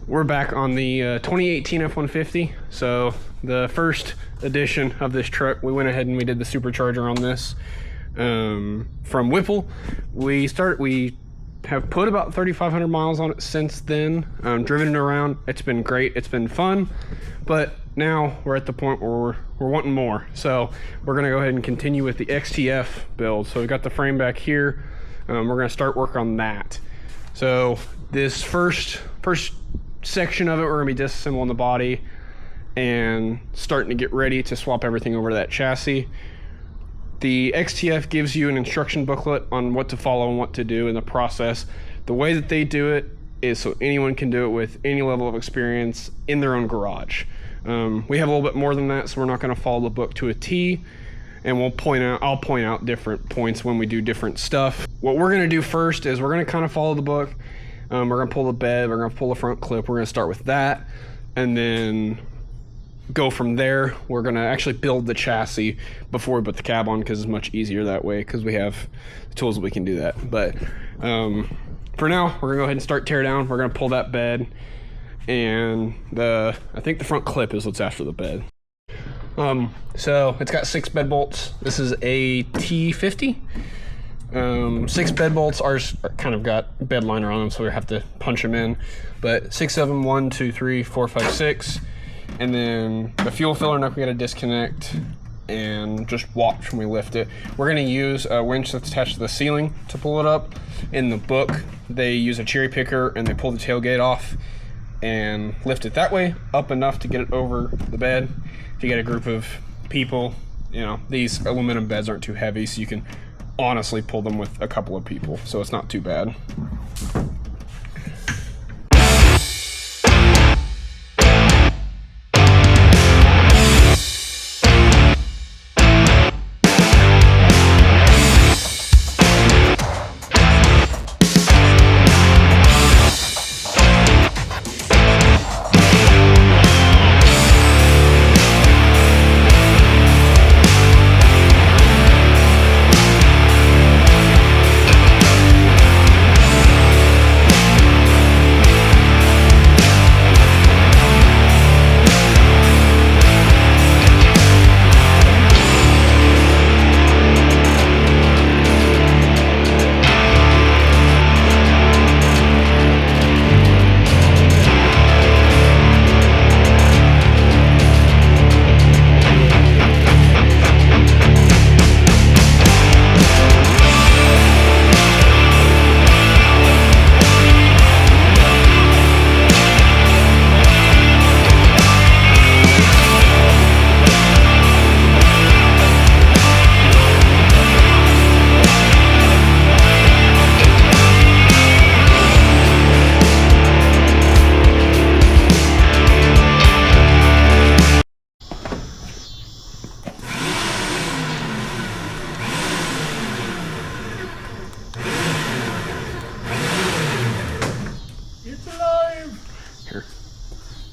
We're back on the 2018 F150. So the first edition of this truck, we went ahead and we did the supercharger on this from Whipple. We have put about 3,500 miles on it since then. Driven it around. It's been great. It's been fun. But now we're at the point where we're wanting more. So we're going to go ahead and continue with the XTF build. So we've got the frame back here. We're going to start work on that. So this first section of it, we're going to be disassembling the body and starting to get ready to swap everything over to that chassis. The XTF gives you an instruction booklet on what to follow and what to do in the process. The way that they do it is so anyone can do it with any level of experience in their own garage. We have a little bit more than that, so we're not going to follow the book to a T, and I'll point out different points when we do different stuff. What we're going to do first is we're going to kind of follow the book. We're going to pull the bed, we're going to pull the front clip, we're going to start with that, and then go from there. We're going to actually build the chassis before we put the cab on, because it's much easier that way, because we have the tools that we can do that. But for now, we're going to go ahead and start tear down. We're going to pull that bed, and I think the front clip is what's after the bed. So it's got 6 bed bolts. This is a T50. 6 bed bolts. Ours kind of got bed liner on them, so we have to punch them in. But 6 of them, 1, 2, 3, 4, 5, 6. And then the fuel filler nut we got to disconnect and just watch when we lift it. We're going to use a winch that's attached to the ceiling to pull it up. In the book, they use a cherry picker and they pull the tailgate off and lift it that way up enough to get it over the bed. If you get a group of people, you know, these aluminum beds aren't too heavy, so you can honestly pull them with a couple of people, so it's not too bad.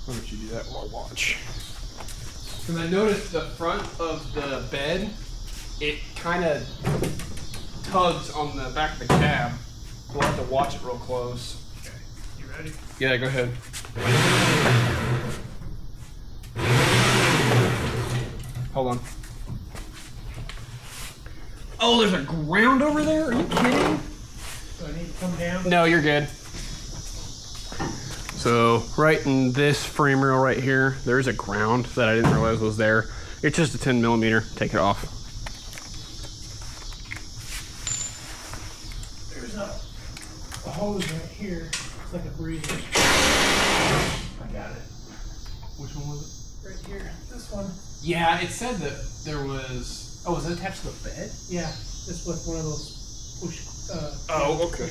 Why don't you do that while I watch? Because I noticed the front of the bed, it kind of tugs on the back of the cab. We'll have to watch it real close. Okay, you ready? Yeah, go ahead. Hold on. Oh, there's a ground over there? Are you kidding? So I need to come down? No, you're good. So right in this frame rail right here, there's a ground that I didn't realize was there. It's just a 10 millimeter. Take it off. There's a hose right here. It's like a breather. I got it. Which one was Right here. This one. it? Yeah, it said that there was... Oh, was it attached to the bed? Yeah. This was one of those push... Oh, okay.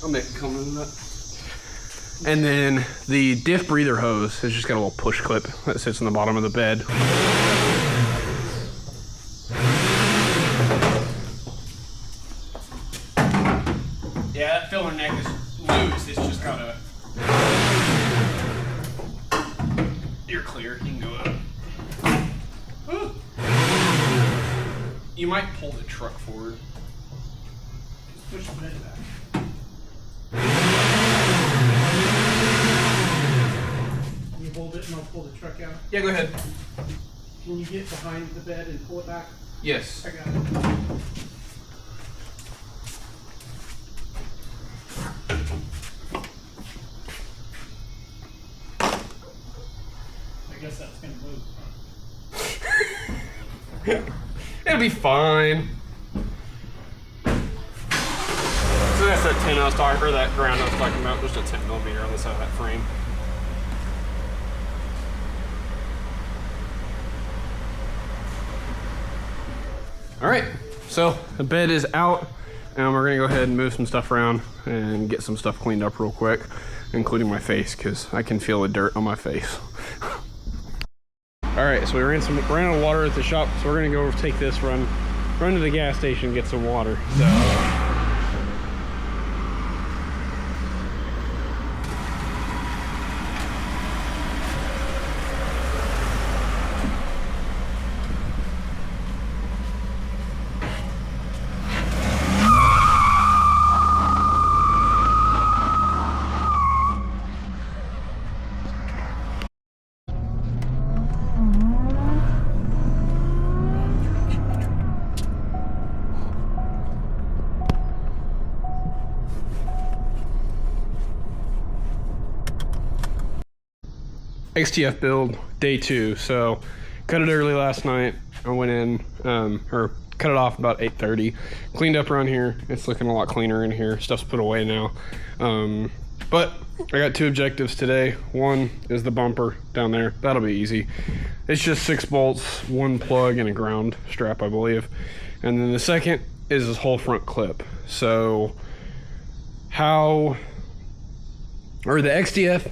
I'll make a comment on that. And then the diff breather hose has just got a little push clip that sits on the bottom of the bed. Yeah, that filler neck is loose. It's just got a... You're clear. You can go up. Woo. You might pull the truck forward. Just push the bed back. Yeah, go ahead. Can you get behind the bed and pull it back? Yes. I got it. I guess that's gonna move. It'll be fine. So that's that 10 I was talking, or that ground I was talking about, just a 10 millimeter on the side of that frame. All right, so the bed is out, and we're gonna go ahead and move some stuff around and get some stuff cleaned up real quick, including my face, because I can feel the dirt on my face. All right, so we ran out of water at the shop, so we're gonna go take this, run to the gas station and get some water. So. XTF build day 2, so cut it early last night. I went in or cut it off about 8:30, cleaned up around here. It's looking a lot cleaner in here. Stuff's put away now, but I got 2 objectives today. One is the bumper down there. That'll be easy. It's just 6 bolts, 1 plug, and a ground strap, I believe. And then the second is this whole front clip. So the XTF,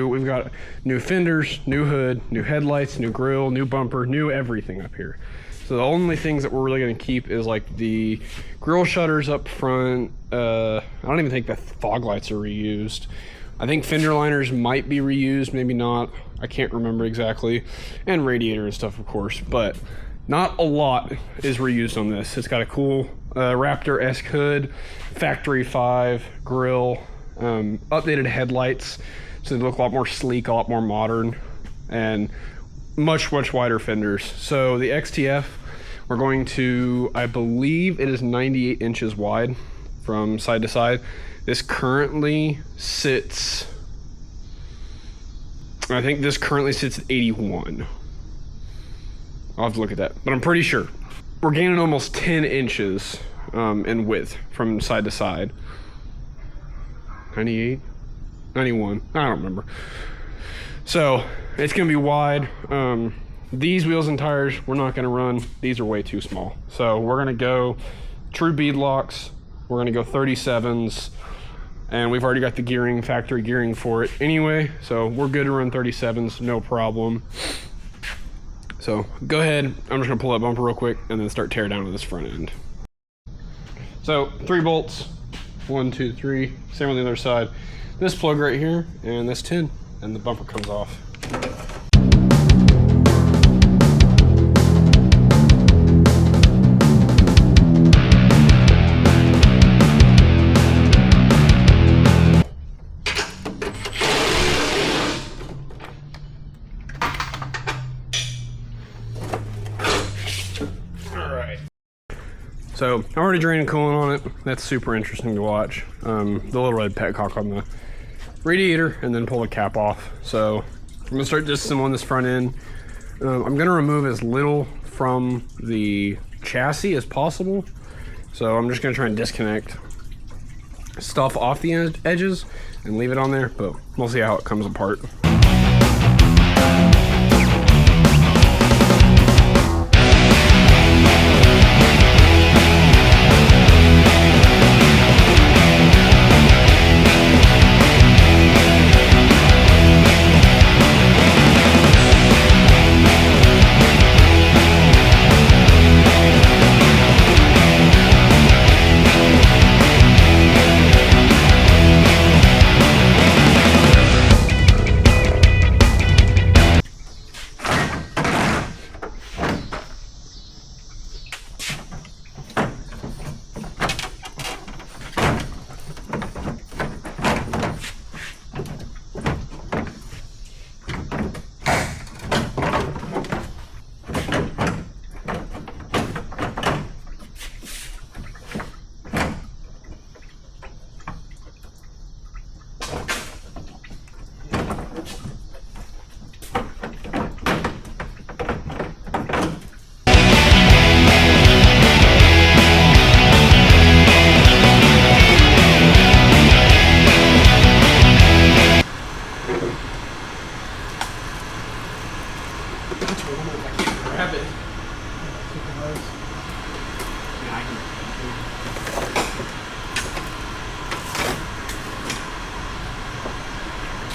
we've got new fenders, new hood, new headlights, new grill, new bumper, new everything up here. So the only things that we're really gonna keep is like the grill shutters up front. I don't even think the fog lights are reused. I think fender liners might be reused, maybe not. I can't remember exactly. And radiator and stuff, of course, but not a lot is reused on this. It's got a cool Raptor-esque hood, factory 5 grill, updated headlights, so they look a lot more sleek, a lot more modern, and much wider fenders. So the XTF, we're going to, I believe it is 98 inches wide from side to side. This currently sits, I think this currently sits at 81. I'll have to look at that, but I'm pretty sure. We're gaining almost 10 inches in width from side to side. 98, 91, I don't remember. So it's gonna be wide. These wheels and tires we're not gonna run. These are way too small. So we're gonna go true bead locks. We're gonna go 37s, and we've already got the gearing, factory gearing for it anyway. So we're good to run 37s, no problem. So go ahead, I'm just gonna pull that bumper real quick and then start tear down to this front end. So 3 bolts, 1, 2, 3, same on the other side. This plug right here and this 10, and the bumper comes off. So I already drained coolant on it. That's super interesting to watch. The little red petcock on the radiator, and then pull the cap off. So I'm gonna start disassembling this front end. I'm gonna remove as little from the chassis as possible. So I'm just gonna try and disconnect stuff off the edges and leave it on there, but we'll see how it comes apart.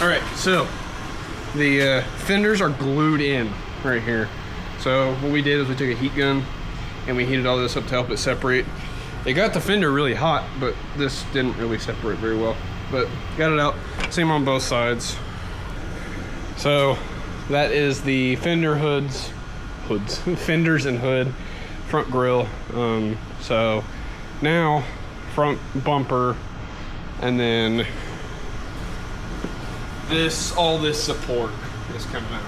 All right, so the fenders are glued in right here. So what we did is we took a heat gun and we heated all this up to help it separate. It got the fender really hot, but this didn't really separate very well. But got it out, same on both sides. So that is the fender fenders and hood, front grille. So now front bumper, and then all this support is coming out.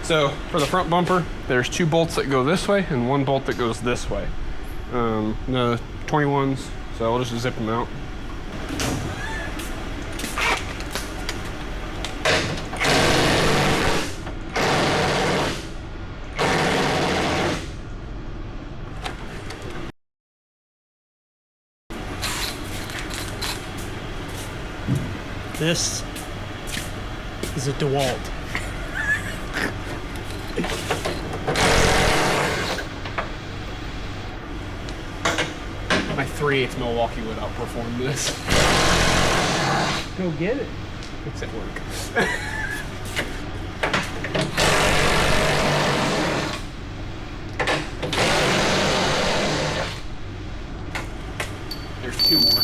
So for the front bumper, there's 2 bolts that go this way and 1 bolt that goes this way. The 21s, so I'll just zip them out. This is a DeWalt. My 3/8 Milwaukee would outperform this. Go get it. It's at work. There's 2 more.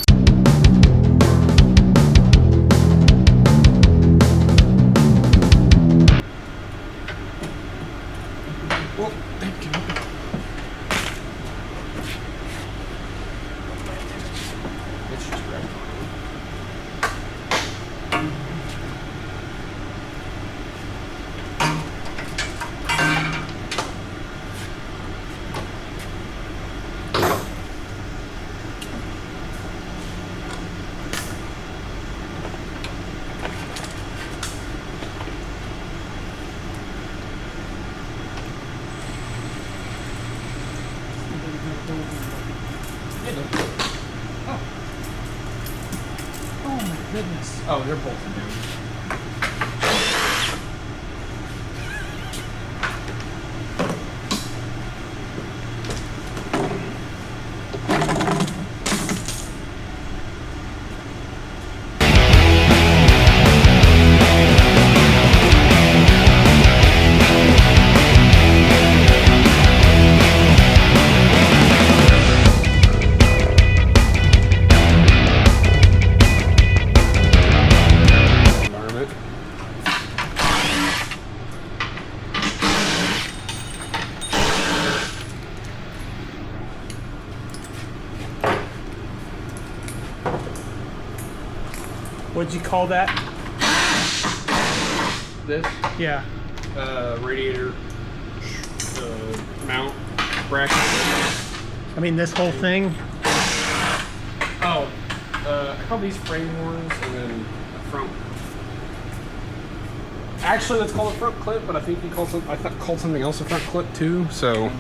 Well, thank you. It's just right. Oh my goodness. Oh, they're both new. What'd you call that? This Yeah. radiator mount bracket. I mean, this whole thing. Oh, I call these frame horns, and then a front. Actually, let's call it front clip, but I think called something else a front clip too. So.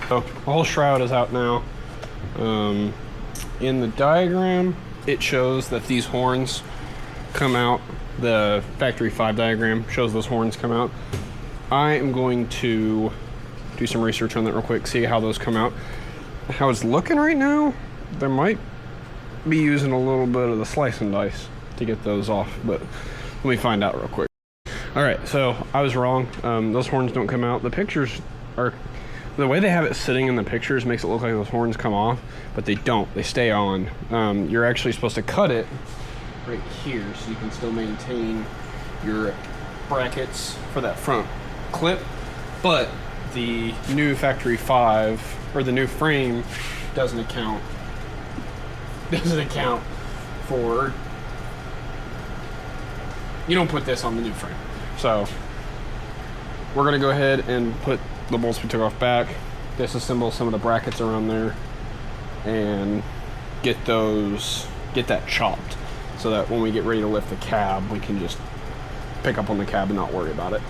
So the whole shroud is out now. In the diagram, it shows that these horns come out. The factory 5 diagram shows those horns come out. I am going to do some research on that real quick, see how those come out. How it's looking right now, they might be using a little bit of the slice and dice to get those off, but let me find out real quick. All right, so I was wrong. Those horns don't come out. The pictures are, the way they have it sitting in the pictures makes it look like those horns come off, but they don't. They stay on. You're actually supposed to cut it right here so you can still maintain your brackets for that front clip, but the new factory 5 or the new frame doesn't account for, you don't put this on the new frame. So we're gonna go ahead and put the bolts we took off back, disassemble some of the brackets around there, and get that chopped so that when we get ready to lift the cab, we can just pick up on the cab and not worry about it.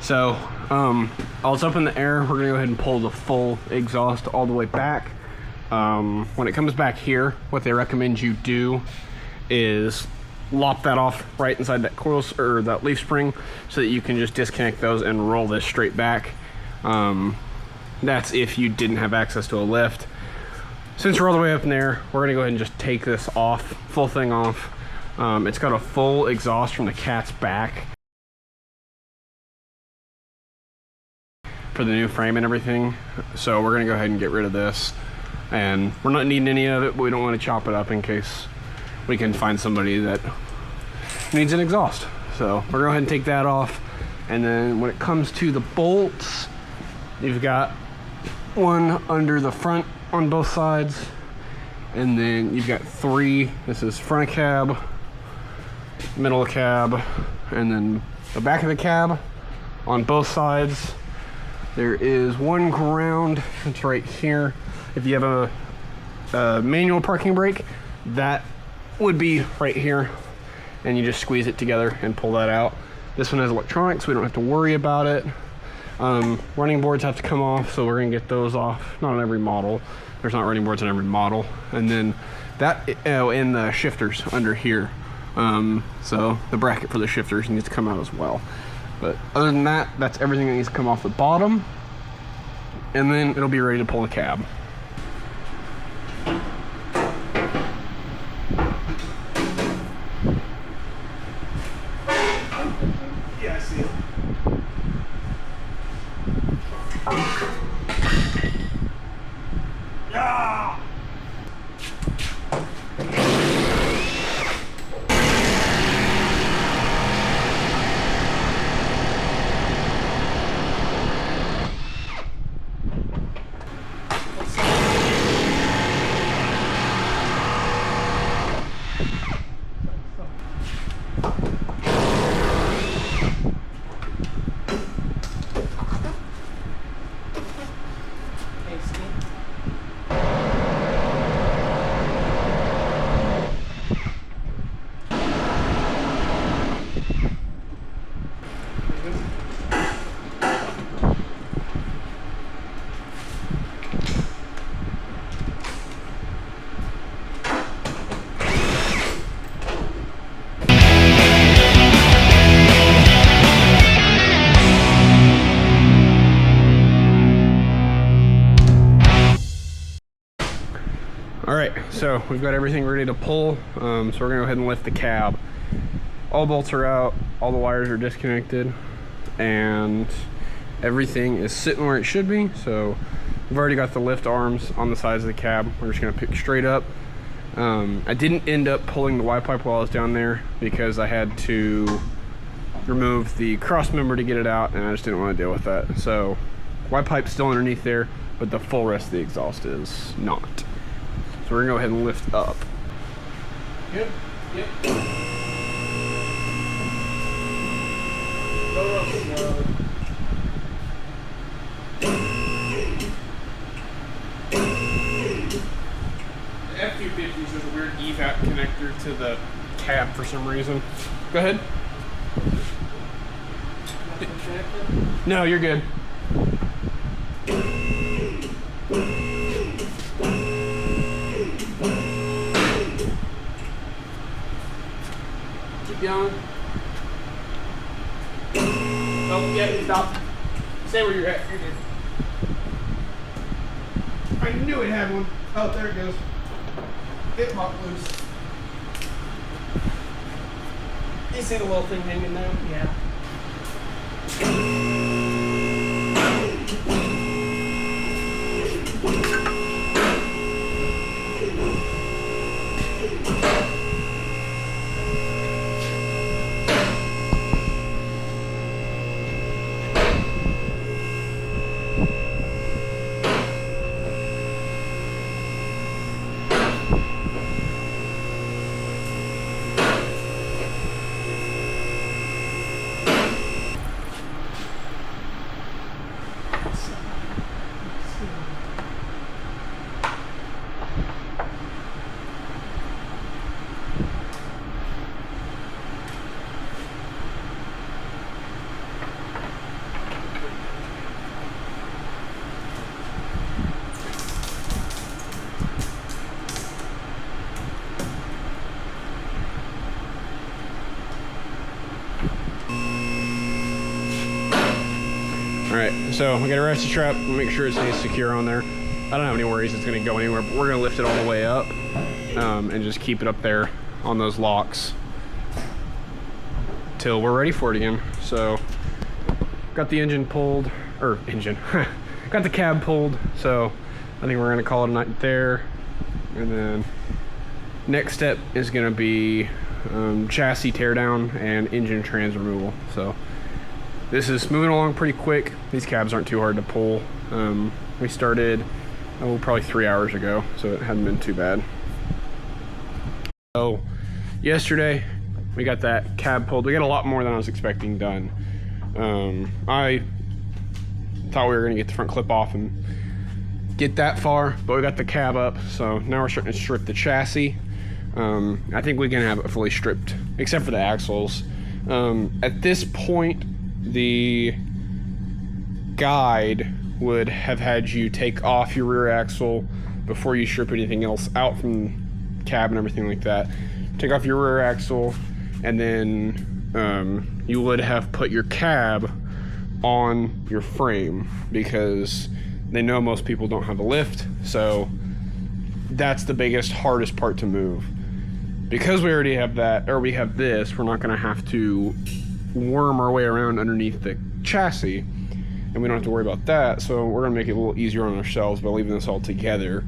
So, while it's up in the air, we're gonna go ahead and pull the full exhaust all the way back. When it comes back here, what they recommend you do is lop that off right inside that coil or that leaf spring so that you can just disconnect those and roll this straight back. That's if you didn't have access to a lift. Since we're all the way up in there, we're gonna go ahead and just take this off, full thing off. It's got a full exhaust from the cat's back for the new frame and everything, so we're gonna go ahead and get rid of this, and we're not needing any of it, but we don't want to chop it up in case we can find somebody that needs an exhaust. So we're gonna go ahead and take that off, and then when it comes to the bolts, you've got one under the front on both sides, and then you've got 3. This is front of cab, middle of cab, and then the back of the cab on both sides. There is one ground that's right here. If you have a manual parking brake, that would be right here, and you just squeeze it together and pull that out. This one has electronics, we don't have to worry about it. Running boards have to come off, so we're gonna get those off. Not on every model. There's not running boards on every model. And then that, and the shifters under here. So the bracket for the shifters needs to come out as well. But other than that, that's everything that needs to come off the bottom, and then it'll be ready to pull the cab. Yeah, I see it. Ah! Alright, so we've got everything ready to pull, so we're going to go ahead and lift the cab. All bolts are out, all the wires are disconnected, and everything is sitting where it should be. So we've already got the lift arms on the sides of the cab. We're just going to pick straight up. I didn't end up pulling the Y pipe while I was down there because I had to remove the cross member to get it out, and I just didn't want to deal with that. So Y pipe's still underneath there, but the full rest of the exhaust is not. So we're gonna go ahead and lift up. Yep. Yep. The F250s has a weird evap connector to the cab for some reason. Go ahead. No, you're good. Keep going. Oh, yeah, stop. Stay where you're at. You're good. I knew it had one. Oh, there it goes. It popped loose. You see the little thing hanging down? Yeah. Alright, so we got a ratchet strap, make sure it stays secure on there. I don't have any worries it's going to go anywhere, but we're going to lift it all the way up and just keep it up there on those locks till we're ready for it again. So, got the engine pulled, or engine, got the cab pulled, so I think we're going to call it a night there. And then next step is going to be chassis teardown and engine trans removal. So this is moving along pretty quick. These cabs aren't too hard to pull. We started probably 3 hours ago, so it hadn't been too bad. So yesterday we got that cab pulled. We got a lot more than I was expecting done. I thought we were gonna get the front clip off and get that far, but we got the cab up, so now we're starting to strip the chassis. I think we can have it fully stripped, except for the axles. At this point, the guide would have had you take off your rear axle before you strip anything else out from cab and everything like that. Take off your rear axle, and then you would have put your cab on your frame, because they know most people don't have a lift, so that's the biggest, hardest part to move. Because we already have that, or we have this, we're not going to have to worm our way around underneath the chassis, and we don't have to worry about that, so we're going to make it a little easier on ourselves by leaving this all together.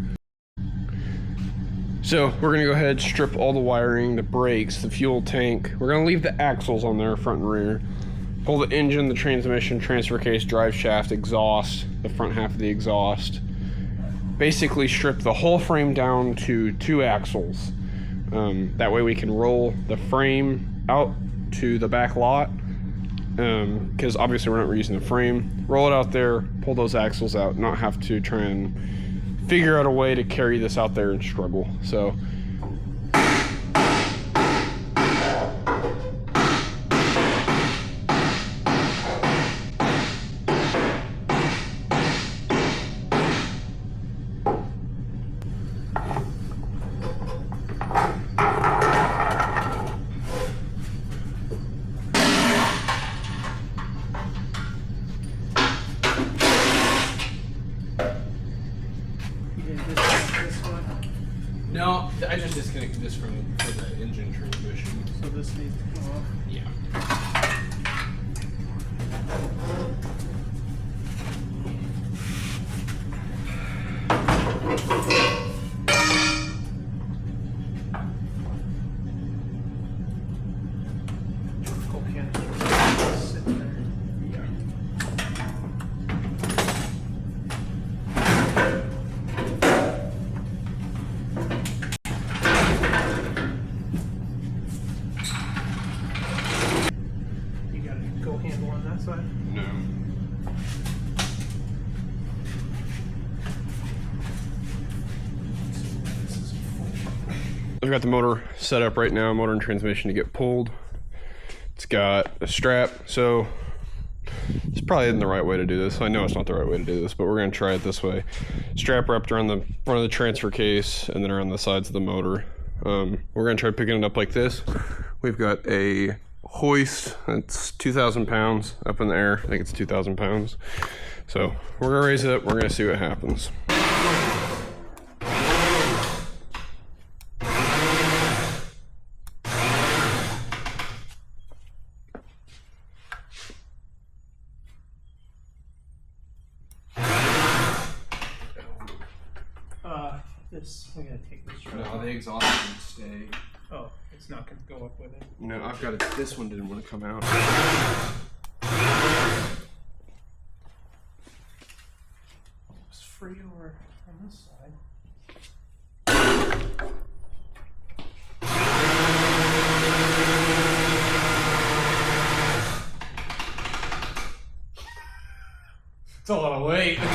So we're going to go ahead and strip all the wiring, the brakes, the fuel tank. We're going to leave the axles on there, front and rear. Pull the engine, the transmission, transfer case, drive shaft, exhaust, the front half of the exhaust. Basically strip the whole frame down to 2 axles. That way we can roll the frame out to the back lot, because obviously we're not reusing the frame. Roll it out there, pull those axles out, not have to try and figure out a way to carry this out there and struggle. So no, I just disconnected this from the engine transmission. So this needs to come off. Yeah. Coal can sitting there. Handle on that side? No. I've got the motor set up right now, motor and transmission to get pulled. It's got a strap, so it's probably isn't the right way to do this. I know it's not the right way to do this, but we're gonna try it this way. Strap wrapped around the front of the transfer case and then around the sides of the motor. We're gonna try picking it up like this. We've got a hoist that's 2,000 pounds up in the air. I think it's 2,000 pounds. So we're gonna raise it up, we're gonna see what happens. this. We gotta take this. No, the exhaust should stay. Oh, it's not gonna go up with it. No, I've got it. This one didn't want to come out. It's free over on this side. It's a lot of weight. I'm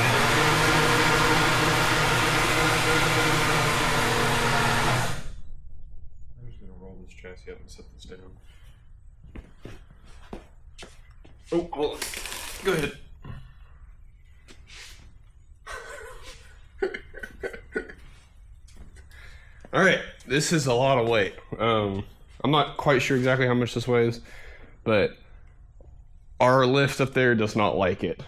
just gonna roll this chassis up and set this down. Oh, hold on. Go ahead. All right, this is a lot of weight. I'm not quite sure exactly how much this weighs, but our lift up there does not like it.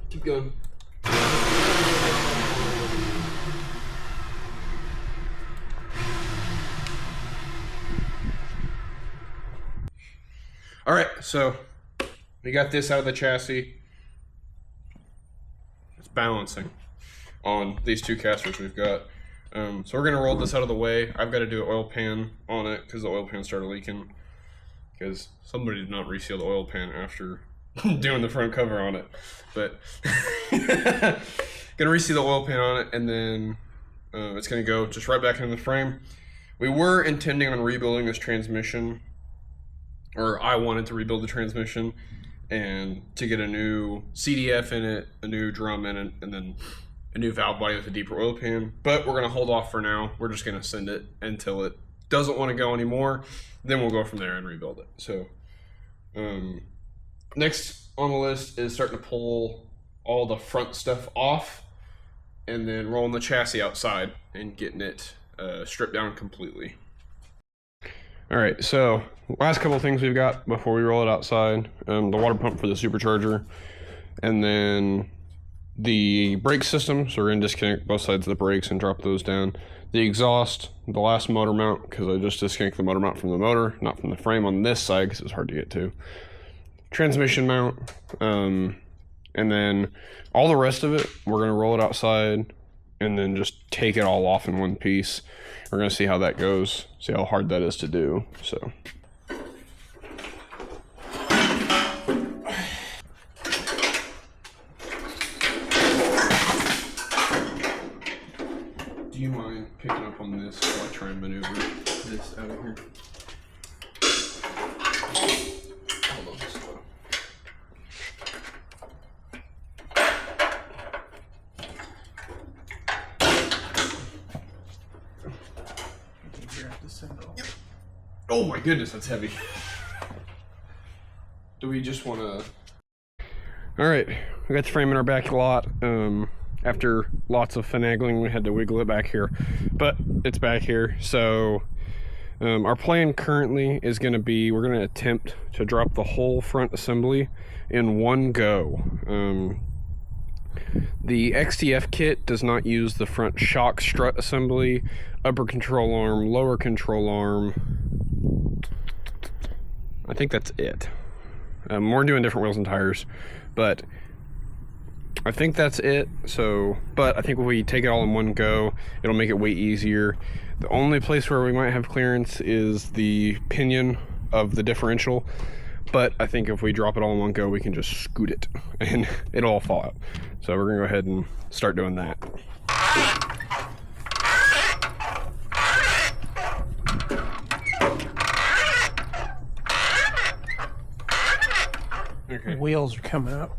Keep going. All right, so we got this out of the chassis. It's balancing on these two casters we've got. So we're gonna roll this out of the way. I've got to do an oil pan on it because the oil pan started leaking. Because somebody did not reseal the oil pan after doing the front cover on it. But gonna reseal the oil pan on it, and then it's gonna go just right back into the frame. We were intending on rebuilding this transmission, or I wanted to rebuild the transmission and to get a new CDF in it, a new drum in it, and then a new valve body with a deeper oil pan. But we're gonna hold off for now. We're just gonna send it until it doesn't want to go anymore. Then we'll go from there and rebuild it. So next on the list is starting to pull all the front stuff off and then rolling the chassis outside and getting it stripped down completely. All right, so last couple things we've got before we roll it outside. The water pump for the supercharger, and then the brake system. So we're gonna disconnect both sides of the brakes and drop those down. The exhaust, the last motor mount, because I just disconnected the motor mount from the motor, not from the frame on this side because it's hard to get to. Transmission mount, and then all the rest of it, we're gonna roll it outside and then just take it all off in one piece. We're gonna see how that goes, see how hard that is to do, so. Do you mind picking up on this while I try and maneuver this out of here? Hold on, slow. Oh my goodness, that's heavy. Do we just want to... All right, we got the frame in our back lot. After lots of finagling, we had to wiggle it back here, but it's back here. So our plan currently is going to be, we're going to attempt to drop the whole front assembly in one go. The XTF kit does not use the front shock strut assembly, upper control arm, lower control arm. I think that's it. We're doing different wheels and tires, but I think that's it. So, but I think if we take it all in one go, it'll make it way easier. The only place where we might have clearance is the pinion of the differential, but I think if we drop it all in one go, we can just scoot it and it'll all fall out. So we're gonna go ahead and start doing that. Okay. Wheels are coming up.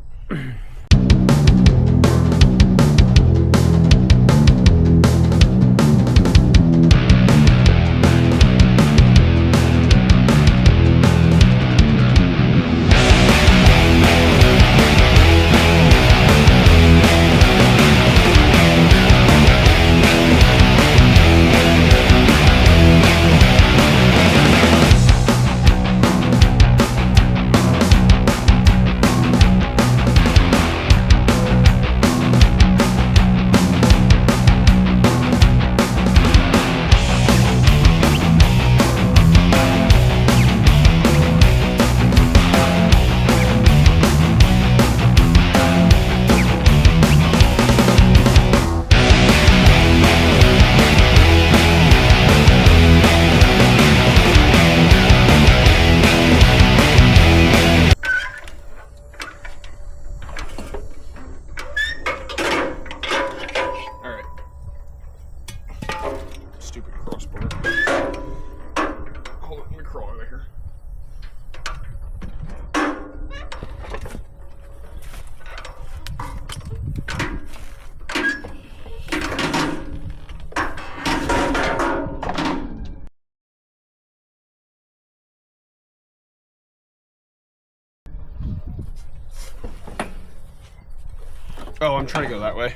Oh, I'm trying to go that way.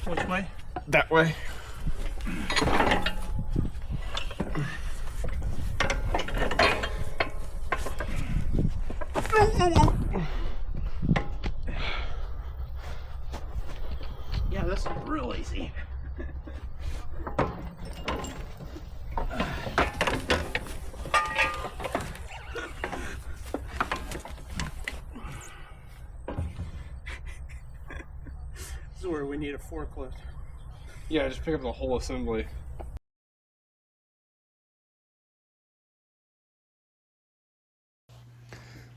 Which way? That way. Yeah, this is real easy. This is where we need a forklift. Yeah, just pick up the whole assembly.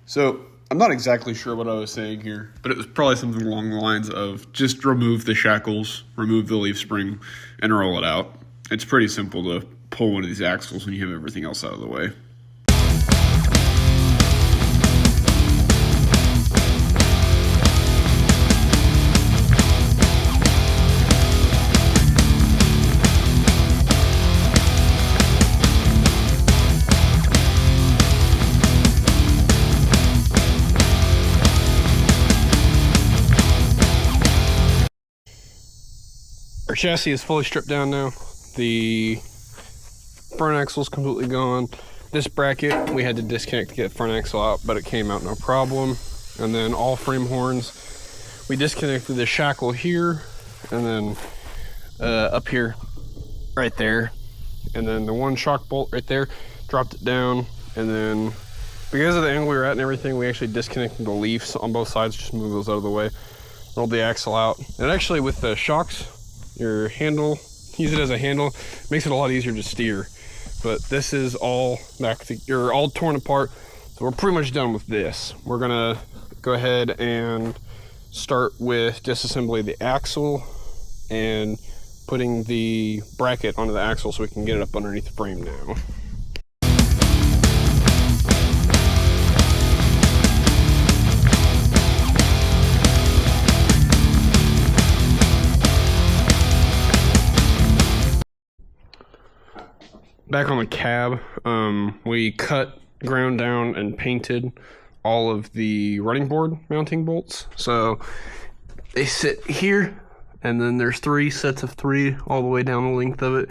So, I'm not exactly sure what I was saying here, but it was probably something along the lines of just remove the shackles, remove the leaf spring, and roll it out. It's pretty simple to pull one of these axles when you have everything else out of the way. Our chassis is fully stripped down now. The front axle's completely gone. This bracket we had to disconnect to get the front axle out, but it came out no problem. And then all frame horns, we disconnected the shackle here, and then up here, right there. And then the one shock bolt right there, dropped it down. And then because of the angle we were at and everything, we actually disconnected the leaves on both sides, just move those out of the way. Rolled the axle out. And actually with the shocks, your handle, use it as a handle, makes it a lot easier to steer. But this is all you're all torn apart, so we're pretty much done with this. We're gonna go ahead and start with disassembly of the axle and putting the bracket onto the axle so we can get it up underneath the frame now. Back on the cab, we cut, ground down, and painted all of the running board mounting bolts. So they sit here, and then there's 3 sets of 3 all the way down the length of it.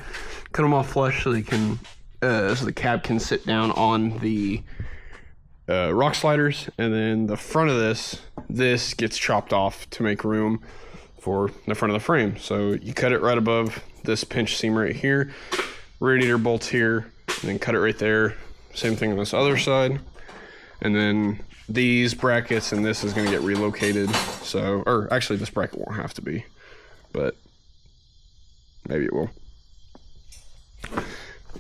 Cut them off flush so they can, so the cab can sit down on the rock sliders, and then the front of this gets chopped off to make room for the front of the frame. So you cut it right above this pinch seam right here. Radiator bolts here, and then cut it right there. Same thing on this other side. And then these brackets and this is going to get relocated. So, or actually this bracket won't have to be, but maybe it will.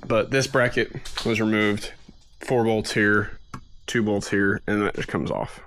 But this bracket was removed. 4 bolts here, 2 bolts here, and that just comes off.